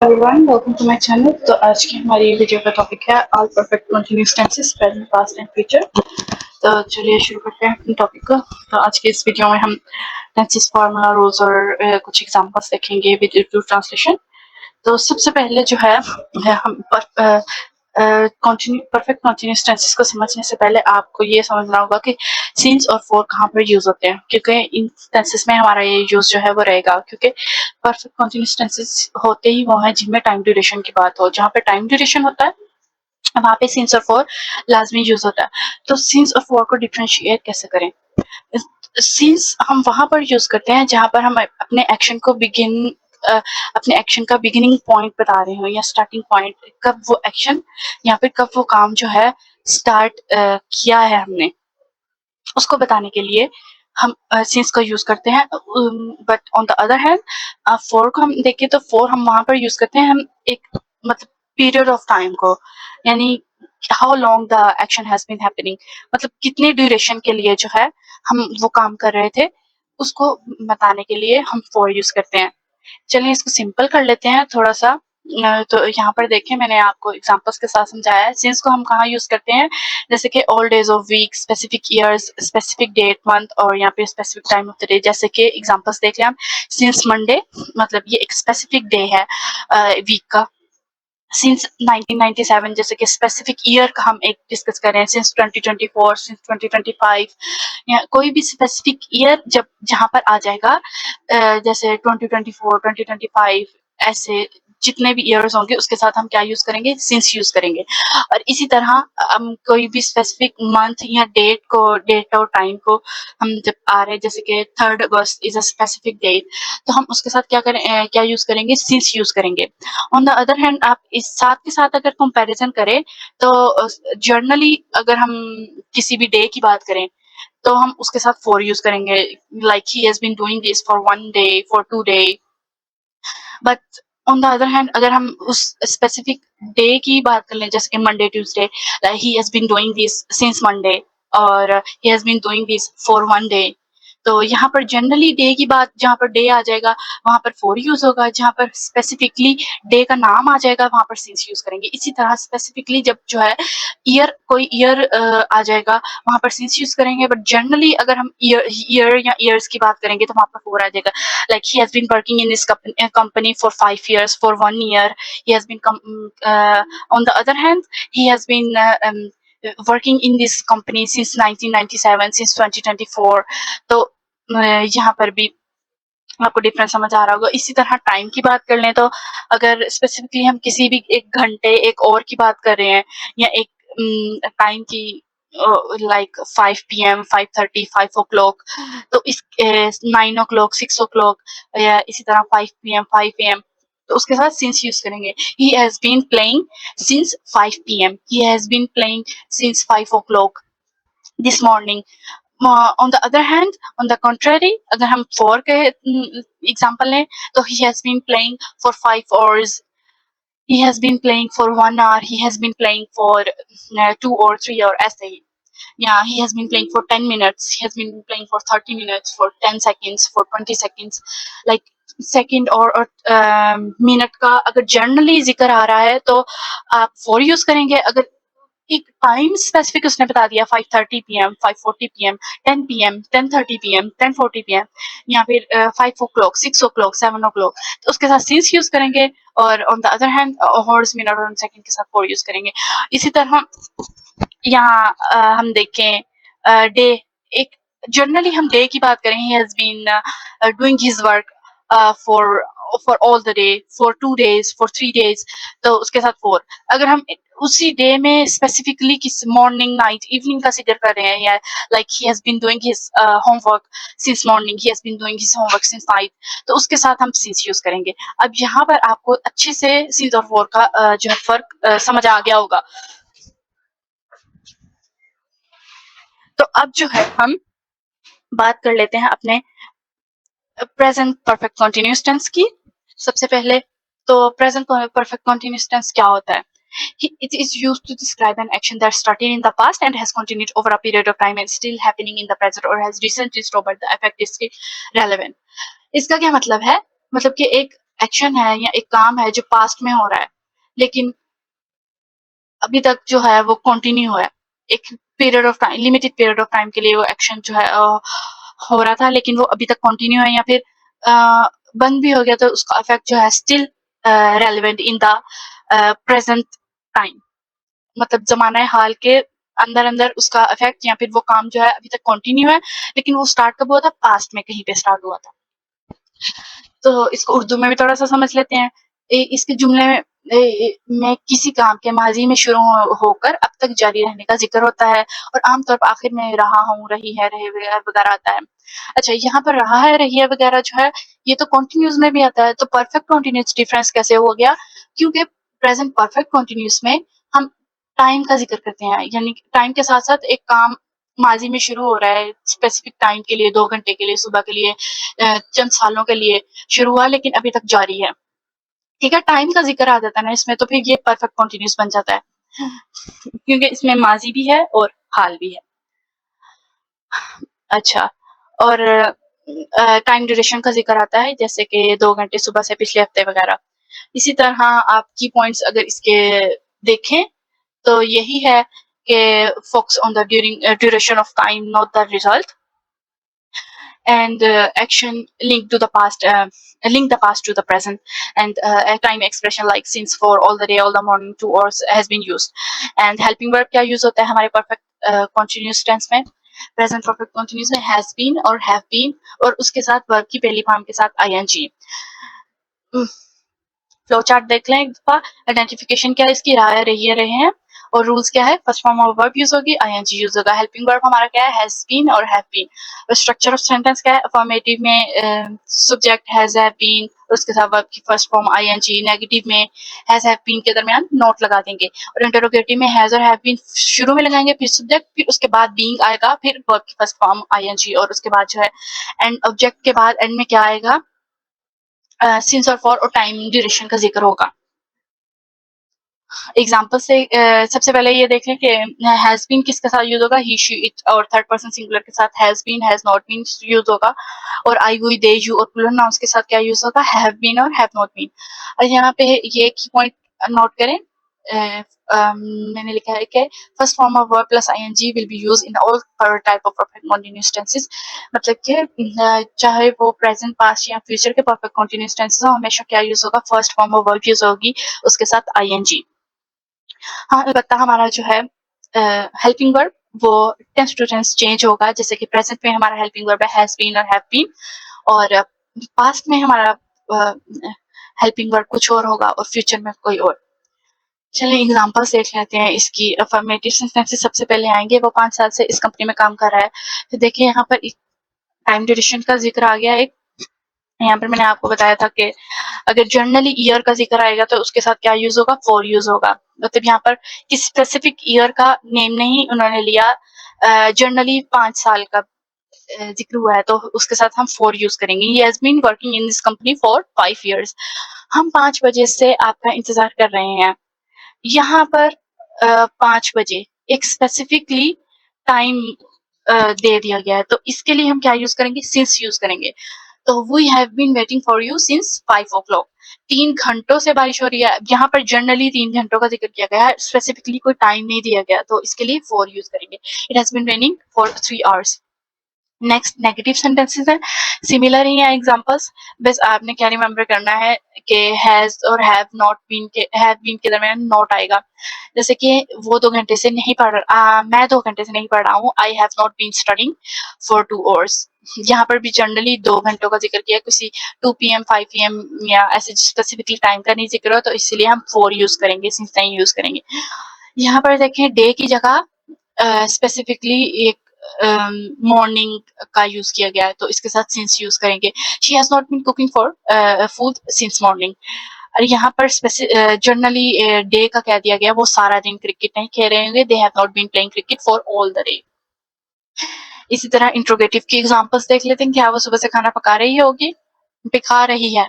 everyone, welcome to my channel. तो आज की हमारी वीडियो का टॉपिक है all perfect continuous tenses present past and future. तो चलिए शुरू करते हैं अपने टॉपिक को। तो आज के इस वीडियो में हम टेंसेस फार्मूला रूल्स और कुछ एग्जांपल्स देखेंगे विद टू ट्रांसलेशन। तो सबसे पहले जो है हम परफेक्ट कंटिन्यूअस टेंसेस को समझने से पहले आपको ये समझना होगा कि सिंस और फॉर कहाँ पर यूज होते हैं, क्योंकि इन टेंसेस में हमारा ये यूज जो है वो रहेगा। क्योंकि परफेक्ट कंटिन्यूअस टेंसेस होते ही वो हैं जिनमें टाइम ड्यूरेशन की बात हो। जहाँ पे टाइम ड्यूरेशन होता है वहाँ पे सिंस और फॉर लाजमी यूज होता है। तो सिंस और फॉर को डिफरेंशिएट कैसे करें? सिंस हम वहां पर यूज करते हैं जहां पर हम अपने एक्शन को अपने एक्शन का बिगिनिंग पॉइंट बता रहे हो या स्टार्टिंग पॉइंट, कब वो एक्शन या फिर कब वो काम जो है स्टार्ट किया है हमने, उसको बताने के लिए हम सिंस का यूज करते हैं। But on the other hand for को हम देखें तो फॉर हम वहां पर यूज करते हैं हम एक मतलब पीरियड ऑफ टाइम को, यानी how long the action has been happening, मतलब कितने ड्यूरेशन के लिए जो है हम वो काम कर रहे थे उसको बताने के लिए हम फॉर यूज करते हैं। चलिए इसको सिंपल कर लेते हैं थोड़ा सा। तो यहाँ पर देखें मैंने आपको एग्जांपल्स के साथ समझाया है। सिंस को हम कहाँ यूज करते हैं, जैसे कि all days of week, specific years, specific date, month और यहाँ पे specific time of the day. जैसे कि एग्जांपल्स देख लें हम। सिंस मंडे मतलब ये एक स्पेसिफिक डे है वीक का। सिंस 1997 जैसे कि स्पेसिफिक ईयर का हम एक डिस्कस कर रहे हैं। सिंस 2024, सिंस 2025 या कोई भी स्पेसिफिक ईयर जब जहां पर आ जाएगा, जैसे 2024, 2025 ऐसे जितने भी ईयर्स होंगे उसके साथ हम क्या यूज करेंगे, सिंस यूज करेंगे। और इसी तरह हम कोई भी स्पेसिफिक मंथ या डेट और टाइम को हम जब आ रहे हैं, जैसे कि 3rd August is a specific date, तो हम उसके साथ क्या यूज करेंगे, सिंस यूज करेंगे। ऑन द अदर हैंड आप इस साथ के साथ अगर कंपैरिजन करें तो जर्नली अगर हम किसी भी डे की बात करें तो हम उसके साथ फॉर यूज करेंगे, like he has been doing this for 1 day, for 2 day. But on the other hand अगर हम उस स्पेसिफिक डे की बात कर लें, जैसे कि Monday Tuesday, he has been doing this since Monday और he has been doing this for 1 day. तो यहाँ पर जनरली डे की बात, जहाँ पर डे आ जाएगा वहां पर फॉर यूज होगा। जहाँ पर स्पेसिफिकली डे का नाम आ जाएगा वहां पर सिंस यूज करेंगे। इसी तरह स्पेसिफिकली जब जो है कोई ईयर आ जाएगा वहां पर सिंस यूज करेंगे। बट जनरली अगर हम ईयर या ईयर्स की बात करेंगे तो वहां पर फॉर आ जाएगा। Like he has been working in this company for 5 years, for 1 year. He has been on the other hand, he has been working in this company since 1997, since 2024. तो यहाँ पर भी आपको डिफरेंस समझ आ रहा होगा। इसी तरह टाइम की बात कर लें तो अगर स्पेसिफिकली हम किसी भी एक घंटे एक और की बात कर रहे हैं या एक टाइम की, लाइक 5 PM, 5:30, 5 o'clock, तो इस 9 o'clock, 6 o'clock या इसी तरह 5 PM, 5 AM, तो उसके साथ सिंस यूज करेंगे। He has been playing since 5 PM, he has been playing since 5 o'clock this morning. On the other hand, on the contrary, अगर हम फॉर के एग्जाम्पल लें तो he has been playing for 5 hours, he has been playing for 1 hour, he has been playing for 2 or 3 or ऐसे ही। Yeah, he has been playing for 10 minutes, he has been playing for 30 minutes, for 10 seconds, for 20 seconds, like second और minute का अगर generally जिक्र आ रहा है तो आप for use करेंगे। अगर एक टाइम स्पेसिफिक उसने बता दिया 5:30 PM, 5:40 PM, 10 PM, 10:30 PM, 10:40 PM या फिर 5 o'clock, 6 o'clock, 7 o'clock, तो उसके साथ सिंस यूज करेंगे। और on the other hand horse, minute और सेकंड के साथ फॉर यूज करेंगे। इसी तरह यहाँ हम देखें डे, एक जनरली हम डे की बात करें, he has been doing his work for all the day, for 2 days, for 3 days, तो उसके साथ फॉर। अगर हम उसी डे में स्पेसिफिकली किस मॉर्निंग, नाइट, इवनिंग का जिक्र कर रहे हैं, या like he has been doing his homework since morning, he has been doing his homework since night, तो उसके साथ हम सिंस यूज करेंगे। अब यहाँ पर आपको अच्छे से सिंस और फॉर का जो है फर्क समझ आ गया होगा। तो अब जो है हम बात कर लेते हैं अपने प्रेजेंट परफेक्ट कंटिन्यूअस टेंस की। सबसे पहले तो प्रेजेंट परफेक्ट कंटिन्यूअस टेंस क्या होता है? It is used to describe an action that started in the past and has continued over a period of time and still happening in the present or has recently stopped, but the effect is still relevant. इसका क्या मतलब है? मतलब कि एक action है या एक काम है जो पास्ट में हो रहा है, लेकिन अभी तक जो है वो कंटिन्यू है। एक period of time, limited period of time के लिए वो एक्शन जो है हो रहा था, लेकिन वो अभी तक कंटिन्यू है या फिर बंद भी हो गया, तो उसका इफेक्ट जो है still relevant in the present time. मतलब ज़माना हाल के अंदर उसका इफेक्ट या फिर वो काम जो है अभी तक कंटिन्यू है, लेकिन वो स्टार्ट कब हुआ था? पास्ट में कहीं पे स्टार्ट हुआ था। तो इसको उर्दू में भी थोड़ा-सा समझ लेते हैं। इसके जुमले में किसी काम के माज़ी में शुरू होकर अब तक जारी रहने का ज़िक्र होता है और आम तौर पर आखिर में रहा हूँ, रही है, रहे वगैरह आता है। अच्छा, यहाँ पर रहा है, रही है वगैरह जो है, ये तो कंटीन्यूअस में भी आता है, तो परफेक्ट कंटीन्यूअस डिफरेंस कैसे हो गया? क्योंकि प्रेज़ेंट परफेक्ट कंटीन्यूअस में हम टाइम का ज़िक्र करते हैं, यानी टाइम के साथ-साथ एक काम माज़ी में शुरू हो रहा है, स्पेसिफिक टाइम के लिए, 2 घंटे के लिए, सुबह के लिए, चंद सालों के लिए शुरू हुआ लेकिन अभी तक जारी है। ठीक है, टाइम का ज़िक्र आ जाता है ना इसमें, तो फिर ये परफेक्ट कंटीन्यूअस बन जाता है, क्योंकि इसमें माज़ी भी है और हाल भी है। अच्छा, और टाइम ड्यूरेशन का ज़िक्र आता है, जैसे कि 2 घंटे सुबह से पिछले हफ्ते वगैरह। इसी तरह आप की पॉइंट्स अगर इसके देखें, तो यही है कि focus on the duration of time, not the result, and action linked to the past, link the past to the present, and a time expression like since, for, all the day, all the morning, to, or has been used. And helping verb क्या use होता है हमारे perfect continuous tense में? Present perfect continuous में has been और have been, और उसके साथ वर्ब की पहली फॉर्म के साथ आईएनजी। फ्लो चार्ट देख लें एक दफा। आइडेंटिफिकेशन क्या है इसकी? रही है, रहे हैं, और रूल्स क्या है? First form of verb use होगी, आईएनजी यूज होगा। हेल्पिंग वर्ब हमारा क्या है? हैज बीन और हैव बीन। और स्ट्रक्चर ऑफ सेंटेंस क्या है? अफर्मेटिव में सब्जेक्ट हैज, हैव बीन, उसके साथ वर्ब की फर्स्ट फॉर्म आईएनजी। नेगेटिव में हैज, हैव बीन के दरमियान नोट लगा देंगे, और इंटरोगेटिव में हैज और हैव बीन शुरू में लगाएंगे, फिर सब्जेक्ट, फिर उसके बाद बीइंग आएगा, फिर वर्ब की फर्स्ट फॉर्म आईएनजी, और उसके बाद जो है एंड ऑब्जेक्ट के बाद एंड में क्या आएगा? सिंस और फॉर और टाइम ड्यूरेशन का जिक्र होगा। एग्जाम्पल से सबसे पहले ये देख लें कि हैज बीन किसके साथ यूज होगा? ही, शी, इट, और थर्ड पर्सन सिंगुलर के साथ has been, has not been use होगा। और आई, वी, दे, यू और प्लूरल नाउन्स के साथ क्या यूज होगा? हैव बीन और हैव नॉट बीन। और यहाँ पे ये की पॉइंट नोट करें, मैंने लिखा है कि first form of verb plus ING will be use in all type of perfect continuous tenses. मतलब कि चाहे वो प्रेजेंट, पास्ट या फ्यूचर के परफेक्ट कंटीन्यूअस टेंसेस हो, हमेशा क्या यूज होगा? First form of verb use होगी, उसके साथ आईएनजी। हाँ, अलबत्ता हमारा जो है हेल्पिंग वर्ब वो टेंस टू टेंस चेंज होगा, जैसे कि प्रेजेंट में हमारा हेल्पिंग वर्ब है हैज बीन और हैव बीन, और पास्ट में हमारा हेल्पिंग वर्ब कुछ और होगा और फ्यूचर में कोई और। चलिए एग्जांपल्स देख लेते हैं इसकी। अफर्मेटिव सेंटेंसेस सबसे पहले आएंगे। वो 5 साल से इस कंपनी में काम कर रहा है। तो देखिए यहाँ पर टाइम ड्यूरेशन का जिक्र आ गया। एक यहाँ पर मैंने आपको बताया था कि अगर जर्नली ईयर का जिक्र आएगा तो उसके साथ क्या यूज होगा? फॉर यूज होगा। मतलब यहाँ पर किसी स्पेसिफिक ईयर का नेम नहीं उन्होंने लिया, जर्नली 5 साल का जिक्र हुआ है, तो उसके साथ हम फॉर यूज करेंगे। He has been working in this company for 5 years। हम 5 बजे से आपका इंतजार कर रहे हैं। यहाँ पर 5 बजे एक स्पेसिफिकली टाइम दे दिया गया है, तो इसके लिए हम क्या यूज करेंगे? सिंस यूज करेंगे। तो we have been waiting for you since 5 o'clock। 3 घंटों से बारिश हो रही है। यहाँ पर जनरली 3 घंटों का जिक्र किया गया है, स्पेसिफिकली कोई टाइम नहीं दिया गया, तो इसके लिए फॉर यूज करेंगे। It has been raining for 3 hours। Next negative sentences है, सिमिलर ही है एग्जांपल्स, बस आपने क्या रिमेम्बर करना है कि हैज और हैव नॉट बीन के दरमियान नॉट आएगा। जैसे कि वो 2 घंटे से नहीं मैं 2 घंटे से नहीं पढ़ रहा हूँ। I have not been studying for 2 hours। यहाँ पर भी जनरली 2 घंटों का जिक्र किया, किसी 2 PM 5 PM या ऐसे स्पेसिफिकली टाइम का नहीं जिक्र हो, तो इसलिए हम फॉर यूज करेंगे, सिंस नहीं यूज करेंगे। यहाँ पर देखें डे की जगह स्पेसिफिकली एक मॉर्निंग का यूज किया गया है, तो इसके साथ सिंस यूज करेंगे। She has not been cooking for food since morning. और यहाँ पर जनरली डे का कह दिया गया, वो सारा दिन क्रिकेट नहीं खेल रहे होंगे। They have not been playing cricket for all the day. इसी तरह इंट्रोगेटिव की एग्जांपल्स देख लेते हैं। क्या वो सुबह से खाना पका रही होगी? पका रही है।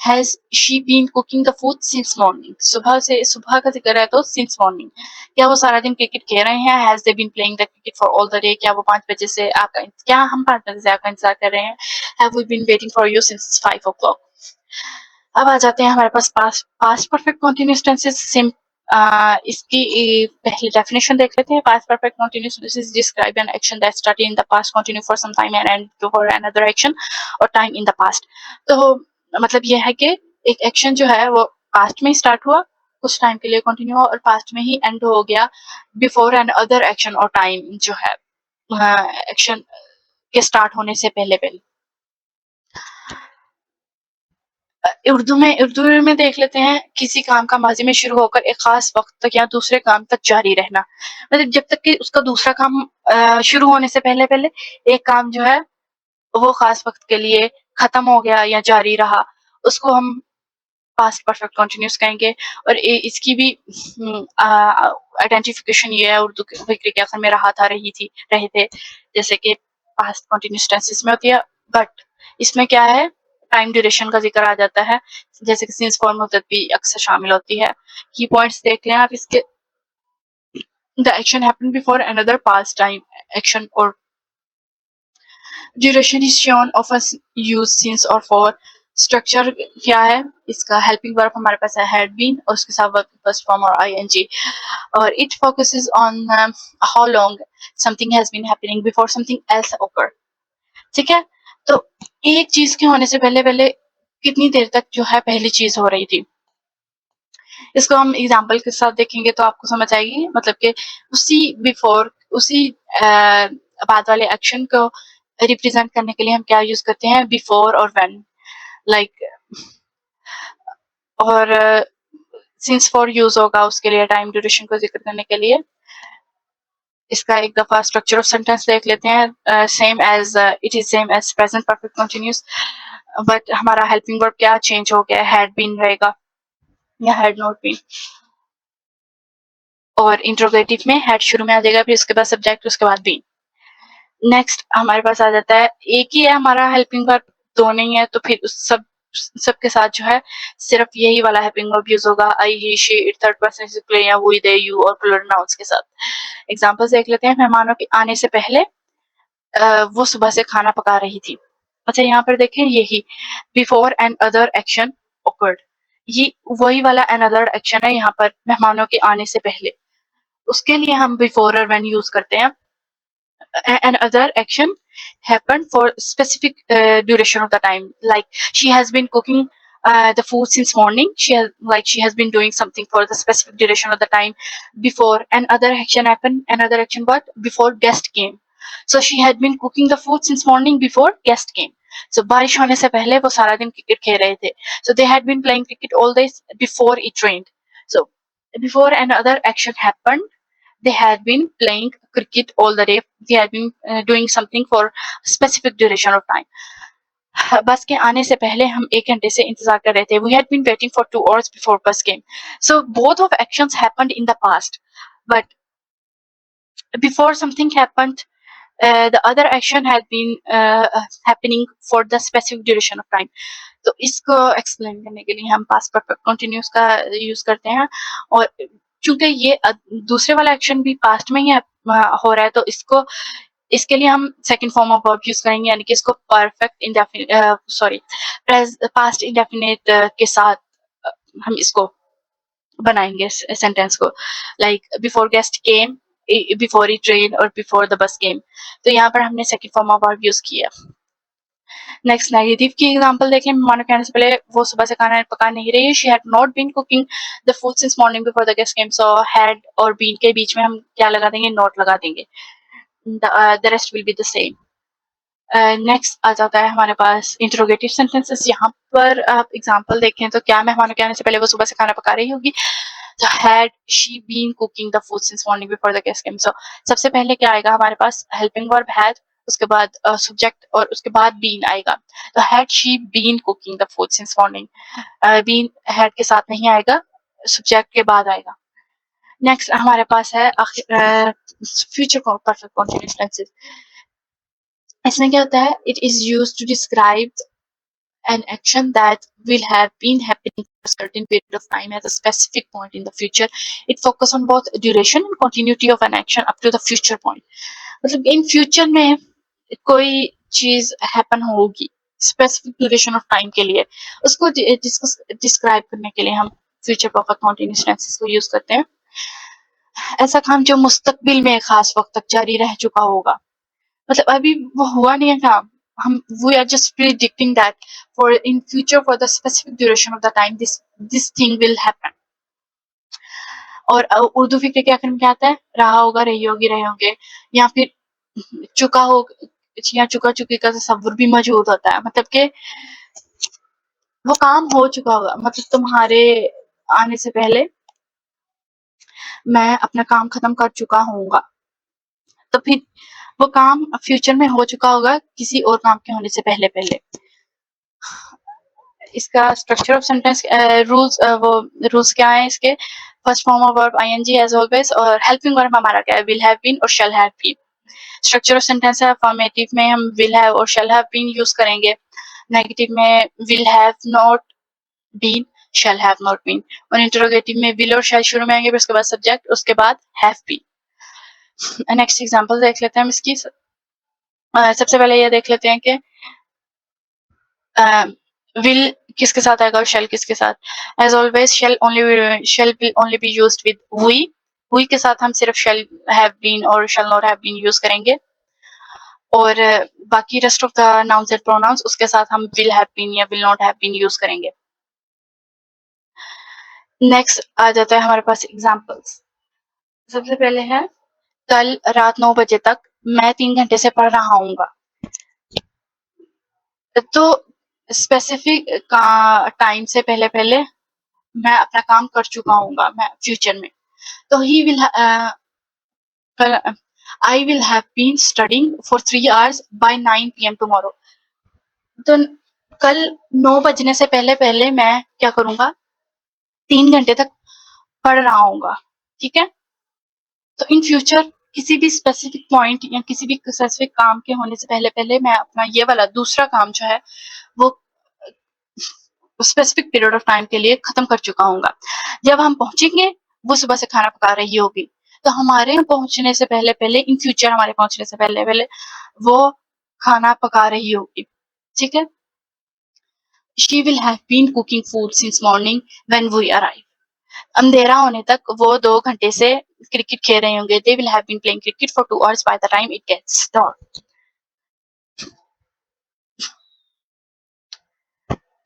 Has she been cooking the food since morning? सुबह का जिक्र है तो सिंस मॉर्निंग। क्या वो सारा दिन क्रिकेट खेल रहे हैं? Has they been playing the cricket for all the day? क्या वो 5 बजे से हम 5 बजे से आपका इंतजार कर रहे हैं? Have we been waiting for you since 5 o'clock? अब आ जाते हैं हमारे पास पास्ट परफेक्ट कंटिन्यूअस टेंसेस। इसकी पहले डेफिनेशन देख लेते हैं। Past perfect continuous tenses describe an action that started in the past, continue for some time and end for another action or time in the past. तो मतलब ये है कि एक एक्शन जो है वो पास्ट में ही स्टार्ट हुआ, कुछ टाइम के लिए कंटिन्यू हुआ और पास्ट में ही एंड हो गया before N other action or time जो है एक्शन के स्टार्ट होने से पहले पहले। उर्दू में देख लेते हैं, किसी काम का माजी में शुरू होकर एक खास वक्त तक या दूसरे काम तक जारी रहना। मतलब जब तक कि उसका दूसरा काम शुरू होने से पहले पहले एक काम जो है वो खास वक्त के लिए खत्म हो गया या जारी रहा, उसको हम पास्ट परफेक्ट कंटिन्यूअस कहेंगे। और इसकी भी आइडेंटिफिकेशन ये है उर्दू के फिक्र के आखिर में रहा था, रहे थे, जैसे कि पास्ट कंटिन्यूअस टेंसेस में होती है। बट इसमें क्या है, टाइम ड्यूरेशन का जिक्र आ जाता है, जैसे कि सिंस फॉर मुद्दत भी अक्सर शामिल होती है। की पॉइंट्स देख लें आप इसके। The action happen before another past time action और duration is shown of use since और फॉर। स्ट्रक्चर क्या है इसका, हेल्पिंग वर्ब हमारे पास है हैड बीन और उसके साथ वर्ब फर्स्ट फॉर्म और आईएनजी। और it focuses on how long something has been happening before something else occur. ठीक है, तो एक चीज के होने से पहले पहले कितनी देर तक जो है पहली चीज हो रही थी। इसको हम एग्जाम्पल के साथ देखेंगे तो आपको समझ आएगी। मतलब कि उसी बाद वाले एक्शन को रिप्रेजेंट करने के लिए हम क्या यूज करते हैं, बिफोर और व्हेन, लाइक। और सिंस फॉर यूज होगा उसके लिए, टाइम ड्यूरेशन को जिक्र करने के लिए। इसका एक दफा स्ट्रक्चर ऑफ सेंटेंस देख लेते हैं। Same as it is same as present perfect continuous, but हमारा हेल्पिंग वर्ब क्या चेंज हो गया, हैड बीन रहेगा या हैड नॉट बीन। और इंट्रोगेटिव में हैड शुरू में आ जाएगा, फिर उसके बाद सब्जेक्ट, उसके बाद बीन। नेक्स्ट हमारे पास आ जाता है, एक ही है हमारा हेल्पिंग वर्ब, दो नहीं है, तो फिर उस सबके साथ जो है सिर्फ यही वाला हेल्पिंग वर्ब यूज होगा, I he she it, third person singular या वो दे यू और प्लूरल नाउन्स के साथ। एग्जांपल्स देख लेते हैं। मेहमानों के आने से पहले वो सुबह से खाना पका रही थी। अच्छा, यहाँ पर देखें, यही before and other action occurred, ये वही वाला एन अदर एक्शन है यहाँ पर, मेहमानों के आने से पहले। उसके लिए हम बिफोर और व्हेन यूज करते हैं। an other action happened for specific duration of the time, like she has been cooking the food since morning. She has been doing something for the specific duration of the time before. Another action happened, another action, but before guest came. So she had been cooking the food since morning before guest came. So बारिश होने से पहले वो सारा दिन cricket खेल रहे थे. So they had been playing cricket all days before it rained. So before another action happened, they had been playing cricket all the day. They had been doing something for specific duration of time. बस के आने से पहले हम 1 घंटे से इंतजार कर रहे थे. We had been waiting for 2 hours before bus came. So both of actions happened in the past, but before something happened, the other action had been happening for the specific duration of time. तो इसको explain करने के लिए हम past perfect continuous का use करते हैं। और चूंकि ये दूसरे वाला एक्शन भी पास्ट में ही हो रहा है, तो इसके लिए हम second form of verb use करेंगे, यानी कि इसको परफेक्ट पास्ट इंडेफिनिट के साथ हम इसको बनाएंगे सेंटेंस को, like before guest came, before it rain और बिफोर द बस केम। तो यहाँ पर हमने second form of verb use किया। नेक्स्ट नेगेटिव की एग्जांपल देखें। मेहमानों के आने से पहले वो सुबह से खाना पका नहीं रही है। She had not been cooking the food since morning before the guest came. So had और बीन के बीच में हम क्या लगा देंगे, नॉट लगा देंगे। The rest will be the same. Next आ जाता है हमारे पास इंट्रोगेटिव सेंटेंसेस। यहाँ पर आप एग्जांपल देखें तो क्या मेहमानों के आने से पहले वो सुबह से खाना पका रही होगी। So had she been cooking the food since morning before the guest came? So सबसे पहले क्या आएगा हमारे पास, हेल्पिंग वर्ब had, उसके बाद सब्जेक्ट और उसके बाद बीन आएगा। तो had she been cooking the food since morning, been had के साथ नहीं आएगा, सब्जेक्ट के बाद आएगा। नेक्स्ट हमारे पास है फ्यूचर परफेक्ट कंटीन्यूअस टेंसेस। इसमें क्या होता है, it is used to describe an action that will have been happening for a certain period of time at a specific point in the future. It focuses on both duration and continuity of an action up to the future point. मतलब in future में कोई चीज happen होगी, specific duration of time के लिए, उसको describe करने के लिए हम फ्यूचर परफेक्ट कंटीन्यूअस टेंसेस को यूज करते हैं। ऐसा काम जो मुस्तकबिल में खास वक्त तक जारी रह चुका होगा, मतलब अभी वो हुआ नहीं है काम, हम we are just predicting that for in future for the specific duration of the time this thing will happen. और उर्दू फिक्र के आखिर में क्या आता है, रहा होगा, रही होगी, रहे होंगे, या फिर चुका हो या चुका चुकी का तस्वुर भी मौजूद होता है, मतलब कि वो काम हो चुका होगा, मतलब तुम्हारे आने से पहले मैं अपना काम खत्म कर चुका हूँगा, तो फिर वो काम फ्यूचर में हो चुका होगा किसी और काम के होने से पहले पहले। इसका स्ट्रक्चर ऑफ सेंटेंस वो रूल्स क्या है इसके, first form of verb ING as always, और हेल्पिंग वर्ब हमारा क्या है, विल हैव बीन और shall have been. Structure of sentence है, अफर्मेटिव में हम विल हैव और शैल हैव बीन यूज करेंगे, नेगेटिव में will have not been, shall have not been, और इंटरोगेटिव में विल और शैल शुरू में आएंगे, फिर उसके बाद सब्जेक्ट, उसके बाद हैव बीन। नेक्स्ट एग्जांपल देख लेते हैं हम इसकी। सबसे पहले ये देख लेते हैं कि विल किसके साथ आएगा और शेल किसके साथ। As always shall will only be used with we के साथ हम सिर्फ शेल हैव बीन और shall not have been use करेंगे, और बाकी rest of the nouns and pronouns उसके साथ हम विल हैव बीन या will not have been use करेंगे। नेक्स्ट आ जाता है हमारे पास एग्जांपल्स। सबसे पहले है कल रात 9 बजे तक मैं 3 घंटे से पढ़ रहा हूँगा। तो स्पेसिफिक टाइम से पहले पहले मैं अपना काम कर चुका हूँगा मैं फ्यूचर में, तो he will I will have been studying for 3 hours by 9 PM tomorrow. तो कल 9 बजने से पहले पहले मैं क्या करूँगा, 3 घंटे तक पढ़ रहा हूँगा, ठीक है। तो इन फ्यूचर किसी भी स्पेसिफिक पॉइंट या किसी भी स्पेसिफिक काम के होने से पहले पहले मैं अपना ये वाला दूसरा काम जो है वो स्पेसिफिक पीरियड ऑफ टाइम के लिए खत्म कर चुका हूँगा। जब हम पहुंचेंगे वो सुबह से खाना पका रही होगी, तो हमारे पहुंचने से पहले पहले इन फ्यूचर हमारे पहुंचने से पहले पहले वो खाना पका रही होगी, ठीक है। She will have been cooking food since morning when we arrive. अंधेरा होने तक वो 2 घंटे से क्रिकेट खेल रहे होंगे। They will have been playing cricket for 2 hours by the time it gets dark.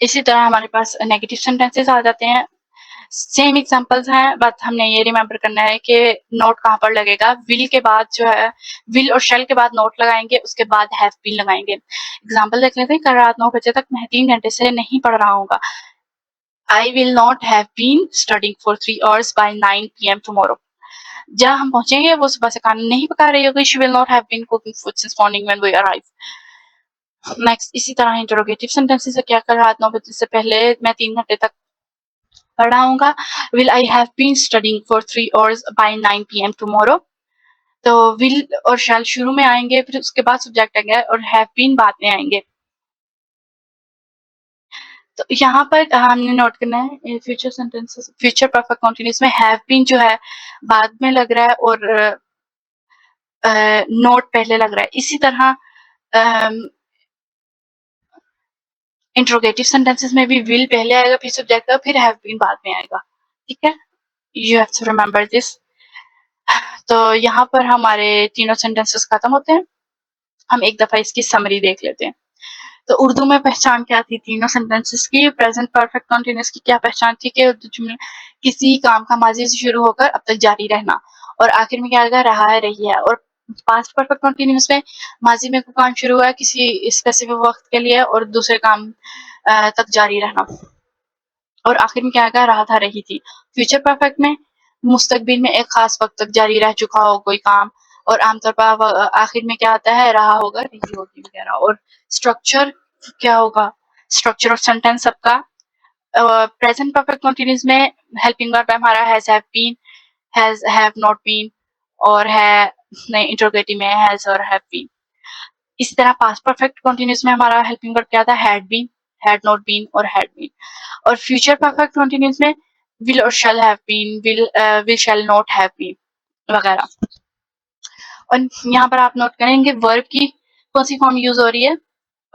इसी तरह हमारे पास नेगेटिव सेंटेंसेस आ जाते हैं। सेम एग्जांपल्स हैं, बट हमने ये रिमेम्बर करना है कि नोट कहाँ पर लगेगा। विल के बाद जो है, विल और शेल के बाद नोट लगाएंगे, उसके बाद हैव बीन लगाएंगे। एग्जांपल देख लेते हैं। कल रात 9 बजे तक मैं 3 घंटे से नहीं पढ़ रहा हूँगा। I will not have been studying for 3 hours by 9 PM tomorrow. जहाँ हम पहुंचेंगे वो सुबह से खाना नहीं पका रही होगी। She will not have been cooking food since morning when we arrive. Next इसी तरह इंटरोगेटिव सेंटेंसेस है। क्या कल रात 9 बजे से पहले मैं 3 घंटे तक पढ़ा हूँगा। Will I have been studying for 3 hours by 9 PM tomorrow. तो विल और शैल शुरू में आएंगे, फिर उसके बाद सब्जेक्ट आएंगे, और हैव बीन बाद में आएंगे। तो यहाँ पर हमने नोट करना है future sentences, future perfect continuous में हैव बीन जो है बाद में लग रहा है और नोट पहले लग रहा है। इसी तरह इंट्रोगेटिव सेंटेंसेस में भी विल पहले आएगा, फिर सब्जेक्ट आएगा, फिर हैव बीन बाद में आएगा, ठीक है। You have to remember this. तो यहाँ पर हमारे तीनों सेंटेंसेस खत्म होते हैं। हम एक दफा इसकी समरी देख लेते हैं। तो उर्दू में पहचान क्या थी तीनों सेंटेंसेस की। प्रेजेंट परफेक्ट कंटीन्यूअस की क्या पहचान थी कि जुमले किसी काम का माजी से शुरू होकर अब तक जारी रहना, और आखिर में क्या आएगा, रहा है, रही है। और पास्ट परफेक्ट कंटीन्यूअस में माजी में कोई काम शुरू हुआ है किसी स्पेसिफिक वक्त के लिए और दूसरे काम तक जारी रहना, और आखिर में क्या आएगा, रहा था, रही थी। फ्यूचर परफेक्ट में मुस्तकबिल में एक खास वक्त तक जारी रह चुका हो कोई काम, और आमतौर पर आखिर में क्या आता है, रहा होगा, रही होगी वगैरह। और स्ट्रक्चर क्या होगा, स्ट्रक्चर ऑफ सेंटेंस सबका प्रेजेंट परफेक्ट कंटीन्यूअस में हेल्पिंग वर्ब हमारा has, have been, has, have not been, और है नहीं इंटरोगेटिव में हैज और हैव बीन। इसी तरह पास्ट परफेक्ट कंटीन्यूअस में हमारा हेल्पिंग वर्ब क्या था, had been, had not been और हैड बीन। और फ्यूचर परफेक्ट कंटीन्यूअस में विल और shall have been, will shall not have been वगैरह। और यहाँ पर आप नोट करेंगे वर्ब की कौन सी फॉर्म यूज हो रही है,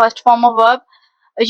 first form of verb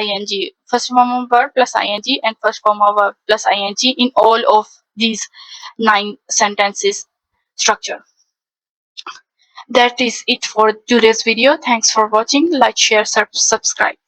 ing. First form of verb plus ing and first form of verb plus ing in all of these 9 sentences structure. That is it for today's video. Thanks for watching. Like, share, subscribe.